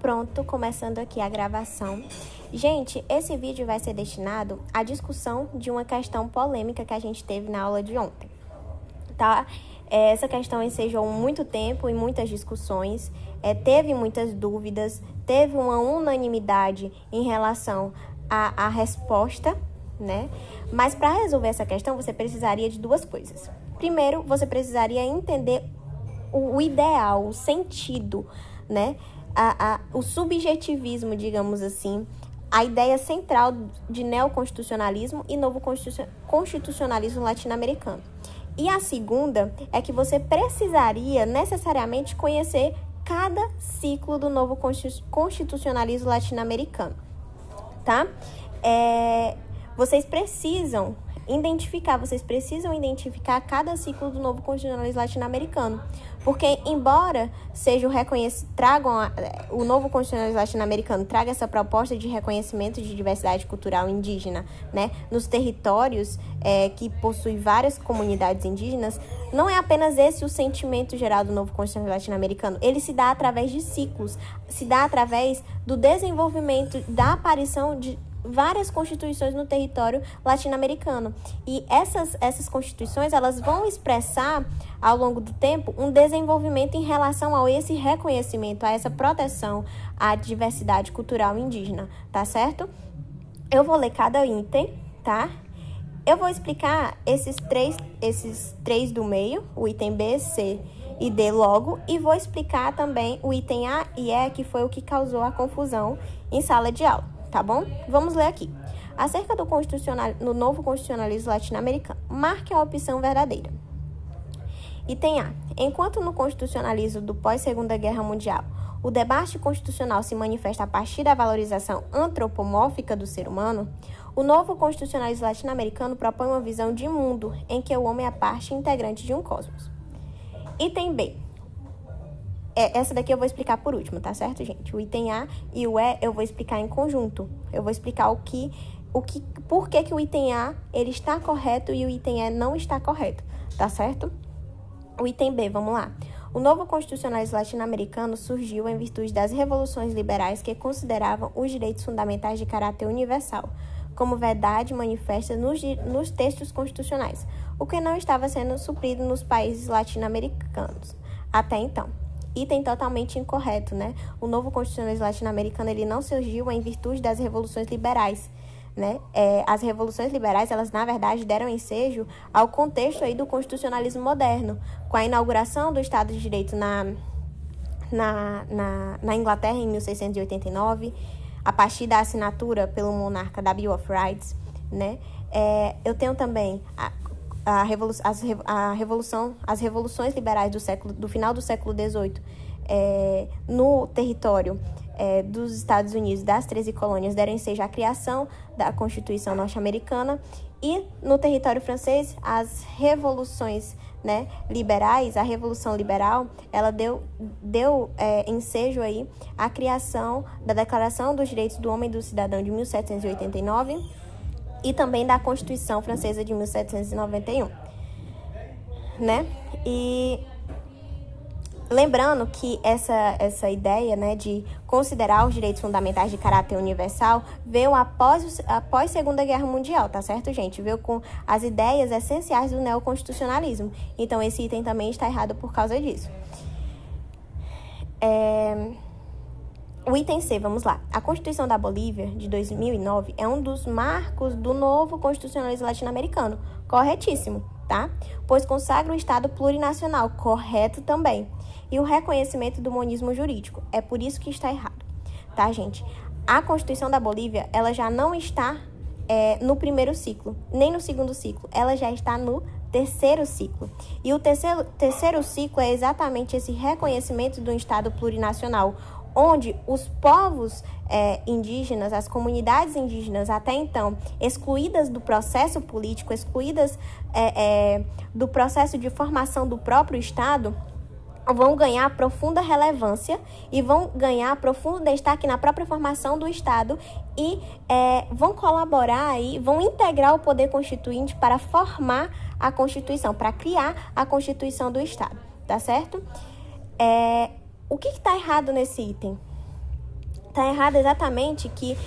Pronto, começando aqui a gravação. Gente, esse vídeo vai ser destinado à discussão de uma questão polêmica que a gente teve na aula de ontem, tá? Essa questão ensejou muito tempo e muitas discussões, teve muitas dúvidas, teve uma unanimidade em relação à resposta, né? Mas para resolver essa questão, você precisaria de duas coisas. Primeiro, você precisaria entender o ideal, o sentido, né? O subjetivismo, digamos assim, a ideia central de neoconstitucionalismo e novo constitucionalismo latino-americano. E a segunda é que você precisaria necessariamente conhecer cada ciclo do novo constitucionalismo latino-americano, tá? Vocês precisam identificar cada ciclo do novo constitucionalismo latino-americano, porque embora seja o novo constitucionalismo latino-americano traga essa proposta de reconhecimento de diversidade cultural indígena, né, nos territórios que possuem várias comunidades indígenas, não é apenas esse o sentimento geral do novo constitucionalismo latino-americano. Ele se dá através de ciclos, se dá através do desenvolvimento, da aparição de várias constituições no território latino-americano. E essas constituições, elas vão expressar, ao longo do tempo, um desenvolvimento em relação a esse reconhecimento, a essa proteção à diversidade cultural indígena, tá certo? Eu vou ler cada item, tá? Eu vou explicar esses três do meio, o item B, C e D logo, e vou explicar também o item A e E, que foi o que causou a confusão em sala de aula. Tá bom? Vamos ler aqui. Acerca do novo constitucionalismo latino-americano, marque a opção verdadeira. Item A. Enquanto no constitucionalismo do pós-Segunda Guerra Mundial, o debate constitucional se manifesta a partir da valorização antropomórfica do ser humano, o novo constitucionalismo latino-americano propõe uma visão de mundo em que o homem é parte integrante de um cosmos. Item B. Essa daqui eu vou explicar por último, tá certo, gente? O item A e o E eu vou explicar em conjunto. Eu vou explicar por que o item A ele está correto e o item E não está correto, tá certo? O item B, vamos lá. O novo constitucionalismo latino-americano surgiu em virtude das revoluções liberais que consideravam os direitos fundamentais de caráter universal, como verdade manifesta nos textos constitucionais, o que não estava sendo suprido nos países latino-americanos até então. Item totalmente incorreto, né? O novo constitucionalismo latino-americano ele não surgiu em virtude das revoluções liberais, né? As revoluções liberais, elas na verdade deram ensejo ao contexto aí do constitucionalismo moderno, com a inauguração do Estado de Direito na Inglaterra em 1689, a partir da assinatura pelo monarca da Bill of Rights, né? Eu tenho também as revoluções liberais do final do século XVIII no território dos Estados Unidos, das 13 colônias, deram ensejo à criação da Constituição norte-americana, e no território francês, as revoluções, né, liberais, a Revolução Liberal, ela deu ensejo aí à criação da Declaração dos Direitos do Homem e do Cidadão de 1789, e também da Constituição Francesa de 1791, né? E lembrando que essa ideia, né, de considerar os direitos fundamentais de caráter universal veio após Segunda Guerra Mundial, tá certo, gente? Veio com as ideias essenciais do neoconstitucionalismo. Então, esse item também está errado por causa disso. O item C, vamos lá. A Constituição da Bolívia, de 2009, é um dos marcos do novo constitucionalismo latino-americano. Corretíssimo, tá? Pois consagra o Estado plurinacional. Correto também. E o reconhecimento do monismo jurídico. É por isso que está errado, tá, gente? A Constituição da Bolívia, ela já não está no primeiro ciclo, nem no segundo ciclo. Ela já está no terceiro ciclo. E o terceiro ciclo é exatamente esse reconhecimento do Estado plurinacional, onde os povos indígenas, as comunidades indígenas, até então excluídas do processo político, excluídas do processo de formação do próprio Estado, vão ganhar profunda relevância e vão ganhar profundo destaque na própria formação do Estado e vão colaborar aí, vão integrar o poder constituinte para formar a Constituição, para criar a Constituição do Estado, tá certo? O que está errado nesse item? Tá errado exatamente que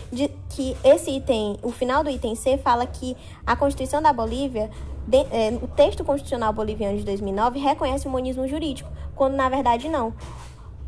esse item, o final do item C fala que a Constituição da Bolívia, o texto constitucional boliviano de 2009 reconhece o monismo jurídico, quando na verdade não.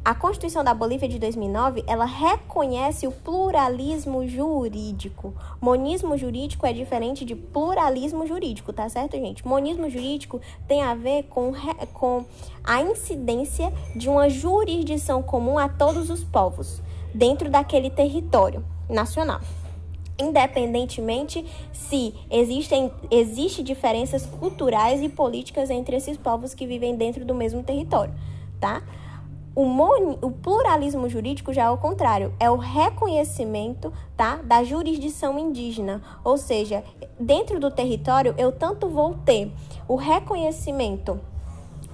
A Constituição da Bolívia de 2009, ela reconhece o pluralismo jurídico. Monismo jurídico é diferente de pluralismo jurídico, tá certo, gente? Monismo jurídico tem a ver com a incidência de uma jurisdição comum a todos os povos, dentro daquele território nacional, independentemente se existe diferenças culturais e políticas entre esses povos que vivem dentro do mesmo território, tá? O pluralismo jurídico já é o contrário, é o reconhecimento, tá, da jurisdição indígena, ou seja, dentro do território eu tanto vou ter o reconhecimento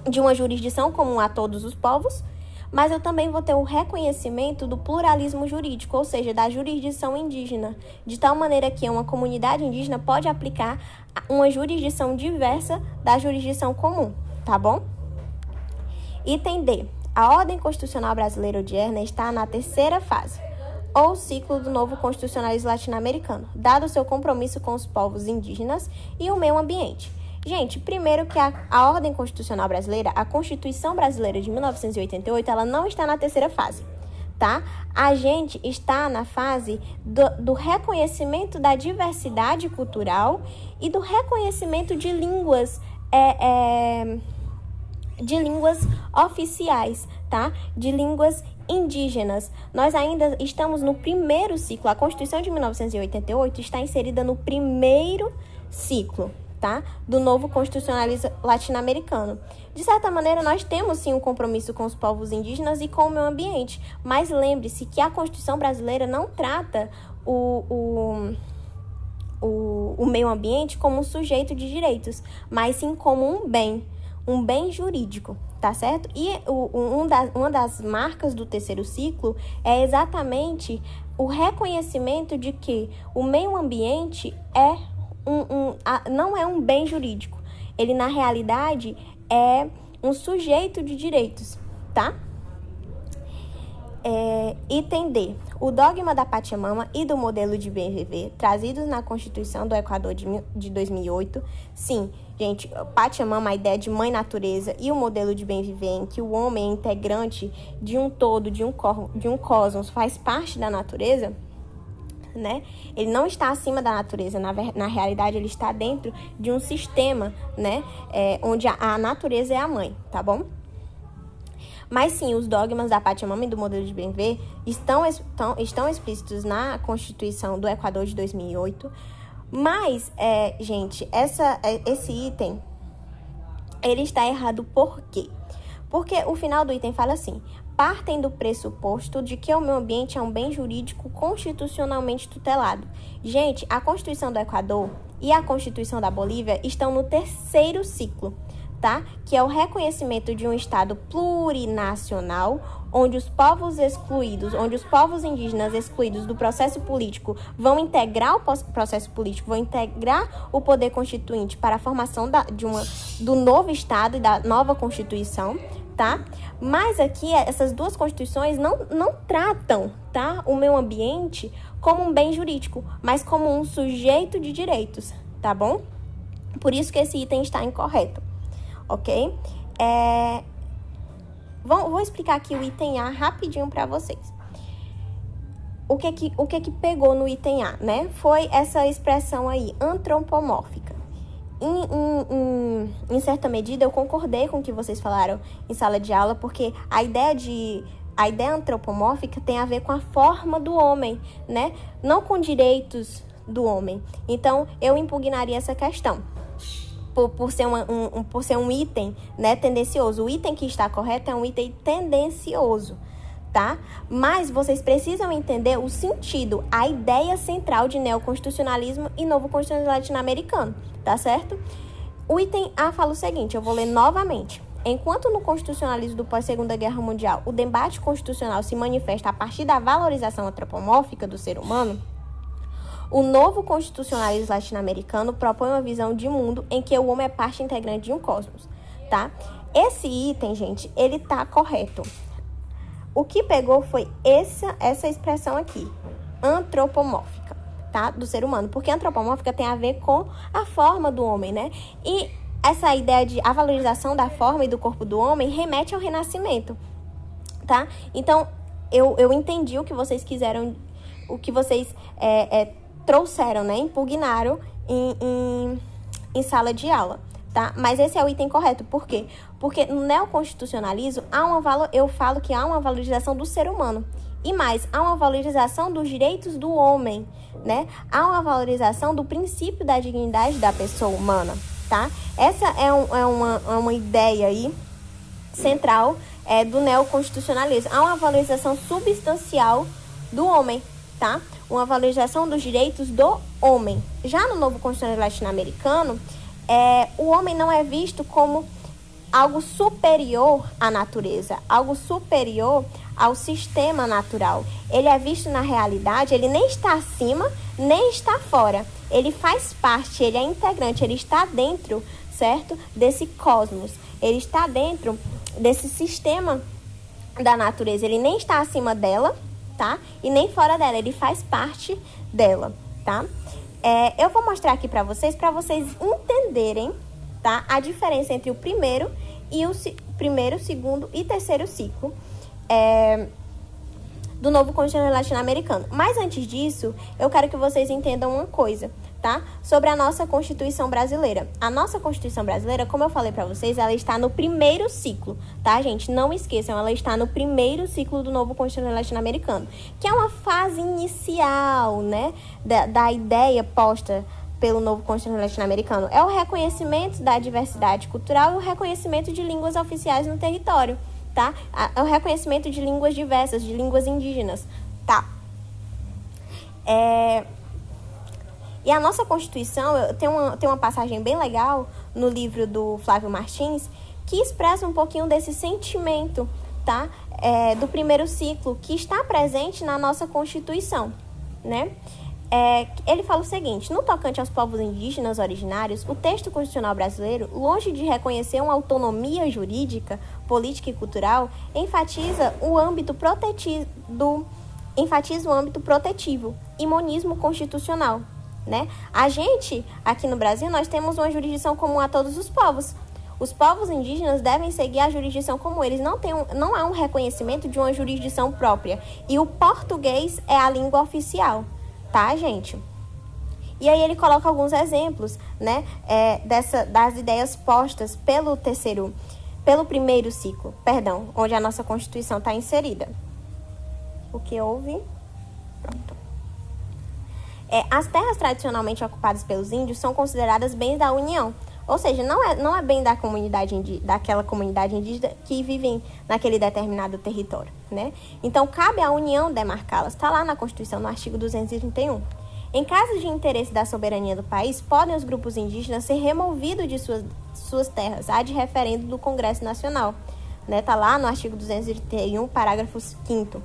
de uma jurisdição comum a todos os povos, mas eu também vou ter o reconhecimento do pluralismo jurídico, ou seja, da jurisdição indígena, de tal maneira que uma comunidade indígena pode aplicar uma jurisdição diversa da jurisdição comum, tá bom? Item D. A ordem constitucional brasileira odierna está na terceira fase, ou ciclo do novo constitucionalismo latino-americano, dado o seu compromisso com os povos indígenas e o meio ambiente. Gente, primeiro que a ordem constitucional brasileira, a Constituição brasileira de 1988, ela não está na terceira fase, tá? A gente está na fase do reconhecimento da diversidade cultural e do reconhecimento de línguas oficiais, tá? De línguas indígenas. Nós ainda estamos no primeiro ciclo. A Constituição de 1988 está inserida no primeiro ciclo, tá? Do novo constitucionalismo latino-americano. De certa maneira, nós temos sim um compromisso com os povos indígenas e com o meio ambiente, mas lembre-se que a Constituição brasileira não trata o meio ambiente como um sujeito de direitos, mas sim como um bem jurídico, tá certo? E uma das marcas do terceiro ciclo é exatamente o reconhecimento de que o meio ambiente não é um bem jurídico. Ele, na realidade, é um sujeito de direitos, tá? Item D. O dogma da Pachamama e do modelo de bem viver, trazidos na Constituição do Equador de 2008. Sim, gente, Pachamama, a ideia de mãe natureza, e o modelo de bem viver, em que o homem é integrante de um todo, de um cosmos, faz parte da natureza, né? Ele não está acima da natureza, na realidade ele está dentro de um sistema, né? Onde a natureza é a mãe, tá bom? Mas sim, os dogmas da Pachamama e do modelo de bem viver estão explícitos na Constituição do Equador de 2008. Mas, gente, esse item, ele está errado por quê? Porque o final do item fala assim: partem do pressuposto de que o meio ambiente é um bem jurídico constitucionalmente tutelado. Gente, a Constituição do Equador e a Constituição da Bolívia estão no terceiro ciclo, tá? Que é o reconhecimento de um Estado plurinacional, onde os povos indígenas excluídos do processo político vão integrar o processo político, vão integrar o poder constituinte para a formação do novo Estado e da nova Constituição, tá? Mas aqui, essas duas constituições não tratam, tá, o meio ambiente como um bem jurídico, mas como um sujeito de direitos, tá bom? Por isso que esse item está incorreto. Ok? Vou explicar aqui o item A rapidinho para vocês. O que pegou no item A, né? Foi essa expressão aí, antropomórfica. Em certa medida, eu concordei com o que vocês falaram em sala de aula, porque a ideia antropomórfica tem a ver com a forma do homem, né? Não com direitos do homem. Então, eu impugnaria essa questão. Por ser um item, né, tendencioso. O item que está correto é um item tendencioso, tá? Mas vocês precisam entender o sentido, a ideia central de neoconstitucionalismo e novo constitucionalismo latino-americano, tá certo? O item A fala o seguinte, eu vou ler novamente. Enquanto no constitucionalismo do pós-Segunda Guerra Mundial, o debate constitucional se manifesta a partir da valorização antropomórfica do ser humano, o novo constitucionalismo latino-americano propõe uma visão de mundo em que o homem é parte integrante de um cosmos, tá? Esse item, gente, ele tá correto. O que pegou foi essa expressão aqui, antropomórfica, tá? Do ser humano. Porque antropomórfica tem a ver com a forma do homem, né? E essa ideia de a valorização da forma e do corpo do homem remete ao renascimento, tá? Então, eu entendi o que vocês quiseram, o que vocês trouxeram, né? Impugnaram em sala de aula, tá? Mas esse é o item correto. Por quê? Porque no neoconstitucionalismo, eu falo que há uma valorização do ser humano. E mais, há uma valorização dos direitos do homem, né? Há uma valorização do princípio da dignidade da pessoa humana, tá? Essa é uma ideia aí central do neoconstitucionalismo. Há uma valorização substancial do homem, tá? Uma valorização dos direitos do homem. Já no novo constitucionalismo latino-americano, o homem não é visto como algo superior à natureza, algo superior ao sistema natural. Ele é visto na realidade, ele nem está acima, nem está fora. Ele faz parte, ele é integrante, ele está dentro, certo? Desse cosmos. Ele está dentro desse sistema da natureza. Ele nem está acima dela, tá? E nem fora dela, ele faz parte dela, tá? Eu vou mostrar aqui para vocês entenderem, tá? A diferença entre o primeiro, segundo e terceiro ciclo do novo constitucional latino-americano. Mas antes disso, eu quero que vocês entendam uma coisa, tá? Sobre a nossa Constituição brasileira. A nossa Constituição brasileira, como eu falei para vocês, ela está no primeiro ciclo, tá, gente? Não esqueçam, ela está no primeiro ciclo do novo constitucional latino-americano, que é uma fase inicial, né, da ideia posta pelo novo constitucional latino-americano. É o reconhecimento da diversidade cultural e o reconhecimento de línguas oficiais no território, tá? É o reconhecimento de línguas diversas, de línguas indígenas, tá? E a nossa Constituição, tem uma passagem bem legal no livro do Flávio Martins, que expressa um pouquinho desse sentimento, tá? Do primeiro ciclo, que está presente na nossa Constituição, né? Ele fala o seguinte: no tocante aos povos indígenas originários, o texto constitucional brasileiro, longe de reconhecer uma autonomia jurídica, política e cultural, enfatiza o âmbito protetivo e monismo constitucional, né? A gente, aqui no Brasil, nós temos uma jurisdição comum a todos os povos. Os povos indígenas devem seguir a jurisdição comum. Eles não há um reconhecimento de uma jurisdição própria. E o português é a língua oficial, tá, gente? E aí ele coloca alguns exemplos, né, das ideias postas pelo primeiro ciclo, onde a nossa Constituição está inserida. O que houve? Pronto. As terras tradicionalmente ocupadas pelos índios são consideradas bens da União. Ou seja, não é bem daquela comunidade indígena que vivem naquele determinado território, né? Então, cabe à União demarcá-las. Está lá na Constituição, no artigo 231. Em caso de interesse da soberania do país, podem os grupos indígenas ser removidos de suas terras, ad referendo do Congresso Nacional. Está lá no artigo 231, parágrafo 5º.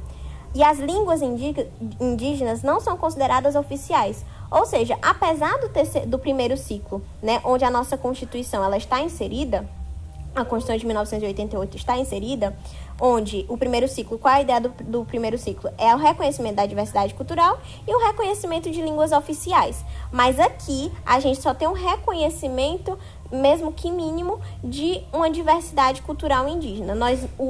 E as línguas indígenas não são consideradas oficiais. Ou seja, apesar do primeiro ciclo, né, onde a nossa Constituição ela está inserida, a Constituição de 1988 está inserida, onde o primeiro ciclo, qual é a ideia do primeiro ciclo? É o reconhecimento da diversidade cultural e o reconhecimento de línguas oficiais. Mas aqui, a gente só tem um reconhecimento, mesmo que mínimo, de uma diversidade cultural indígena.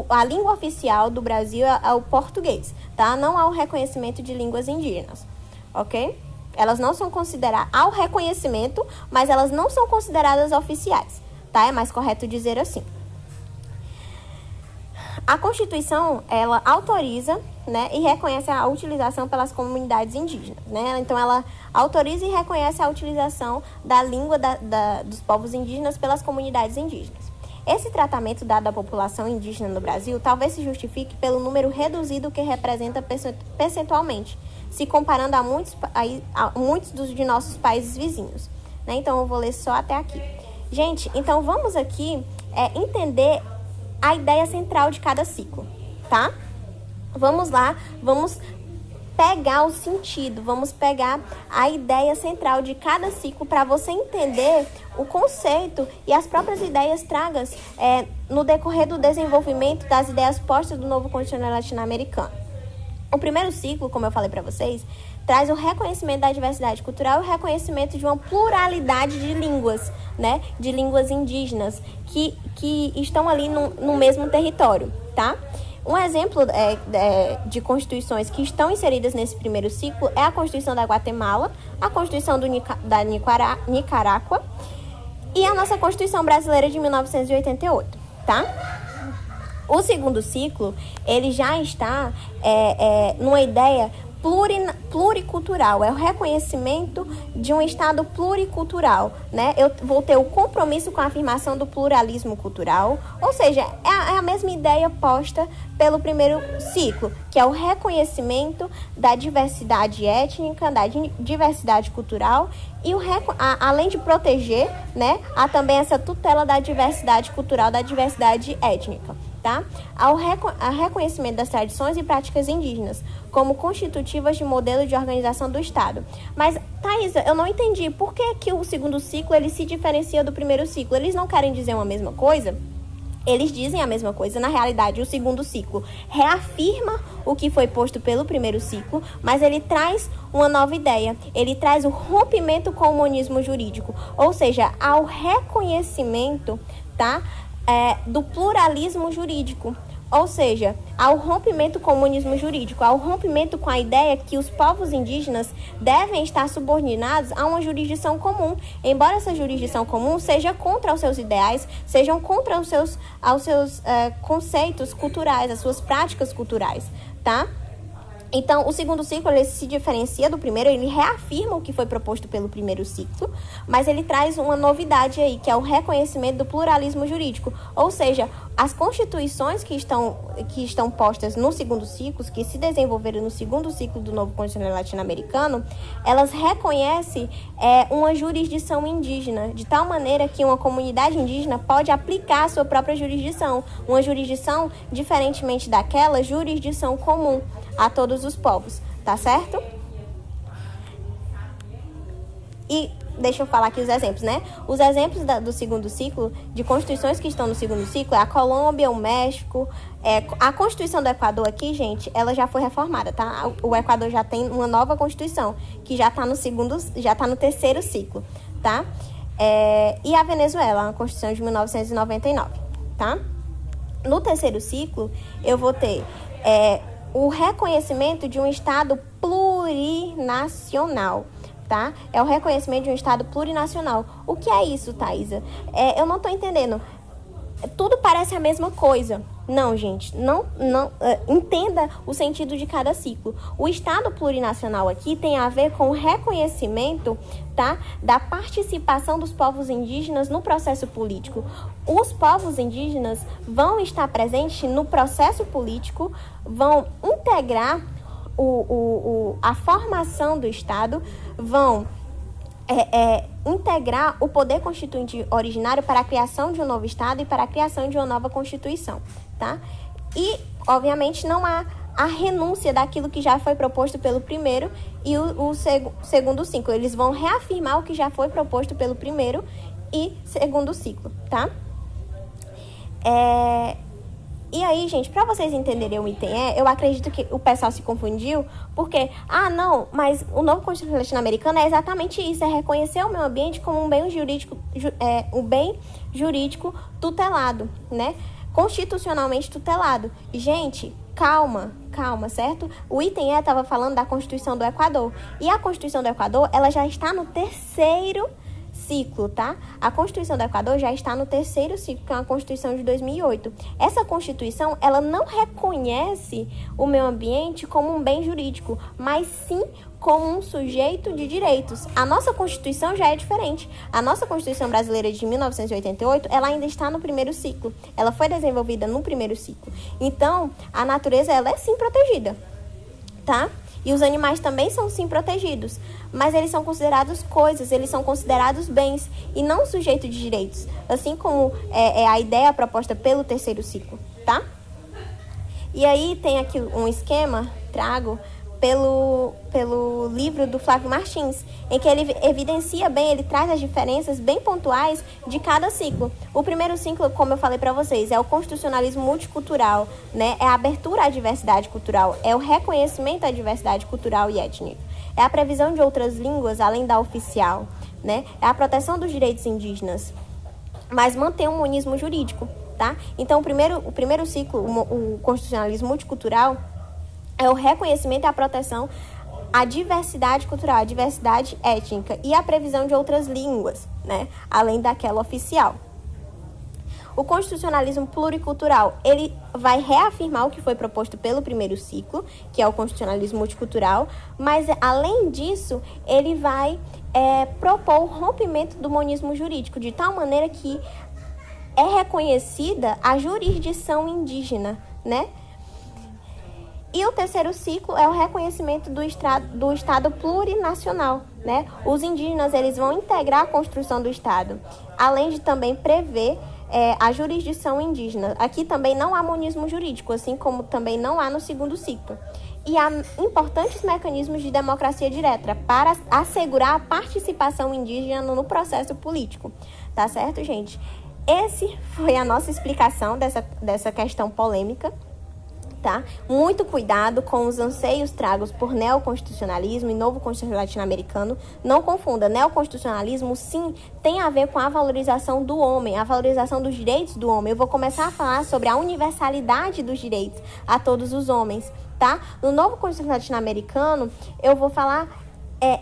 A língua oficial do Brasil é o português, tá? Não há o reconhecimento de línguas indígenas, ok? Elas não são consideradas, há o reconhecimento, mas elas não são consideradas oficiais, tá? É mais correto dizer assim. A Constituição, ela autoriza, né, e reconhece a utilização pelas comunidades indígenas, né? Então, ela autoriza e reconhece a utilização da língua dos povos indígenas pelas comunidades indígenas. Esse tratamento dado à população indígena no Brasil talvez se justifique pelo número reduzido que representa percentualmente, se comparando a muitos de nossos países vizinhos, né? Então, eu vou ler só até aqui. Gente, então vamos aqui entender a ideia central de cada ciclo, tá? Vamos lá, vamos pegar o sentido, vamos pegar a ideia central de cada ciclo para você entender o conceito e as próprias ideias tragas no decorrer do desenvolvimento das ideias postas do novo continente latino-americano. O primeiro ciclo, como eu falei para vocês, traz o reconhecimento da diversidade cultural e o reconhecimento de uma pluralidade de línguas, né? De línguas indígenas que estão ali no mesmo território, tá? Um exemplo de constituições que estão inseridas nesse primeiro ciclo é a Constituição da Guatemala, a Constituição da Nicarágua e a nossa Constituição Brasileira de 1988, tá? O segundo ciclo, ele já está numa ideia pluricultural, é o reconhecimento de um Estado pluricultural, né? Eu vou ter o compromisso com a afirmação do pluralismo cultural, ou seja, é a mesma ideia posta pelo primeiro ciclo, que é o reconhecimento da diversidade étnica, da diversidade cultural e além de proteger, né, há também essa tutela da diversidade cultural, da diversidade étnica. Tá? Ao reconhecimento das tradições e práticas indígenas como constitutivas de modelo de organização do Estado. Mas, Thaisa, eu não entendi por que o segundo ciclo ele se diferencia do primeiro ciclo. Eles não querem dizer uma mesma coisa? Eles dizem a mesma coisa. Na realidade, o segundo ciclo reafirma o que foi posto pelo primeiro ciclo, mas ele traz uma nova ideia. Ele traz o rompimento com o monismo jurídico, ou seja, ao reconhecimento, tá? Do pluralismo jurídico, ou seja, ao rompimento com o monismo jurídico, ao rompimento com a ideia que os povos indígenas devem estar subordinados a uma jurisdição comum, embora essa jurisdição comum seja contra os seus ideais, sejam contra os seus conceitos culturais, as suas práticas culturais, tá? Então, o segundo ciclo ele se diferencia do primeiro, ele reafirma o que foi proposto pelo primeiro ciclo, mas ele traz uma novidade aí, que é o reconhecimento do pluralismo jurídico. Ou seja, as constituições que estão postas no segundo ciclo, que se desenvolveram no segundo ciclo do novo continente latino-americano, elas reconhecem uma jurisdição indígena, de tal maneira que uma comunidade indígena pode aplicar a sua própria jurisdição, uma jurisdição diferentemente daquela jurisdição comum a todos os povos, tá certo? E deixa eu falar aqui os exemplos, né? Os exemplos do segundo ciclo, de constituições que estão no segundo ciclo, é a Colômbia, o México, a Constituição do Equador aqui, gente, ela já foi reformada, tá? O Equador já tem uma nova Constituição, que já tá no terceiro ciclo, tá? E a Venezuela, a Constituição de 1999, tá? No terceiro ciclo, eu vou ter o reconhecimento de um Estado plurinacional, tá? É o reconhecimento de um Estado plurinacional. O que é isso, Thaisa? Eu não estou entendendo. Tudo parece a mesma coisa. Não, gente, não entenda o sentido de cada ciclo. O Estado plurinacional aqui tem a ver com o reconhecimento, tá, da participação dos povos indígenas no processo político. Os povos indígenas vão estar presentes no processo político, vão integrar a formação do Estado, vão integrar o poder constituinte originário para a criação de um novo Estado e para a criação de uma nova Constituição, tá? E, obviamente, não há a renúncia daquilo que já foi proposto pelo primeiro e o segundo ciclo. Eles vão reafirmar o que já foi proposto pelo primeiro e segundo ciclo, tá? E aí, gente, para vocês entenderem o item eu acredito que o pessoal se confundiu, porque, não, mas o novo Constituição latino-americano é exatamente isso, é reconhecer o meio ambiente como um bem jurídico tutelado, né? Constitucionalmente tutelado. Gente, calma, certo? O item estava falando da Constituição do Equador, e a Constituição do Equador, ela já está no terceiro ciclo, tá? A Constituição do Equador já está no terceiro ciclo, que é a Constituição de 2008. Essa Constituição, ela não reconhece o meio ambiente como um bem jurídico, mas sim como um sujeito de direitos. A nossa Constituição já é diferente. A nossa Constituição brasileira de 1988, ela ainda está no primeiro ciclo. Ela foi desenvolvida no primeiro ciclo. Então, a natureza, ela é sim protegida, tá? E os animais também são sim protegidos, mas eles são considerados coisas, eles são considerados bens e não sujeito de direitos, assim como é a ideia proposta pelo terceiro ciclo, tá? E aí tem aqui um esquema, trago, pelo livro do Flávio Martins, em que ele evidencia bem, ele traz as diferenças bem pontuais de cada ciclo. O primeiro ciclo, como eu falei para vocês, é o constitucionalismo multicultural, né? É a abertura à diversidade cultural, é o reconhecimento à diversidade cultural e étnica, é a previsão de outras línguas além da oficial, né? É a proteção dos direitos indígenas, mas mantém um monismo jurídico, tá? Então, o primeiro ciclo, o constitucionalismo multicultural, é o reconhecimento e a proteção à diversidade cultural, à diversidade étnica e a previsão de outras línguas, né, além daquela oficial. O constitucionalismo pluricultural, ele vai reafirmar o que foi proposto pelo primeiro ciclo, que é o constitucionalismo multicultural, mas, além disso, ele vai propor o rompimento do monismo jurídico, de tal maneira que é reconhecida a jurisdição indígena, né? E o terceiro ciclo é o reconhecimento do Estado plurinacional, né? Os indígenas, eles vão integrar a construção do Estado, além de também prever a jurisdição indígena. Aqui também não há monismo jurídico, assim como também não há no segundo ciclo. E há importantes mecanismos de democracia direta para assegurar a participação indígena no processo político. Tá certo, gente? Esse foi a nossa explicação dessa questão polêmica. Tá? Muito cuidado com os anseios tragos por neoconstitucionalismo e novo constitucionalismo latino-americano. Não confunda, neoconstitucionalismo sim tem a ver com a valorização do homem, a valorização dos direitos do homem. Eu vou começar a falar sobre a universalidade dos direitos a todos os homens, tá? No novo constitucionalismo latino-americano, eu vou falar...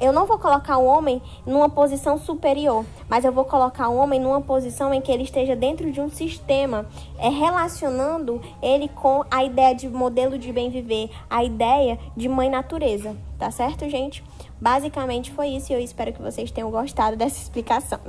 eu não vou colocar o homem numa posição superior, mas eu vou colocar o homem numa posição em que ele esteja dentro de um sistema, relacionando ele com a ideia de modelo de bem viver, a ideia de mãe natureza, tá certo, gente? Basicamente foi isso e eu espero que vocês tenham gostado dessa explicação.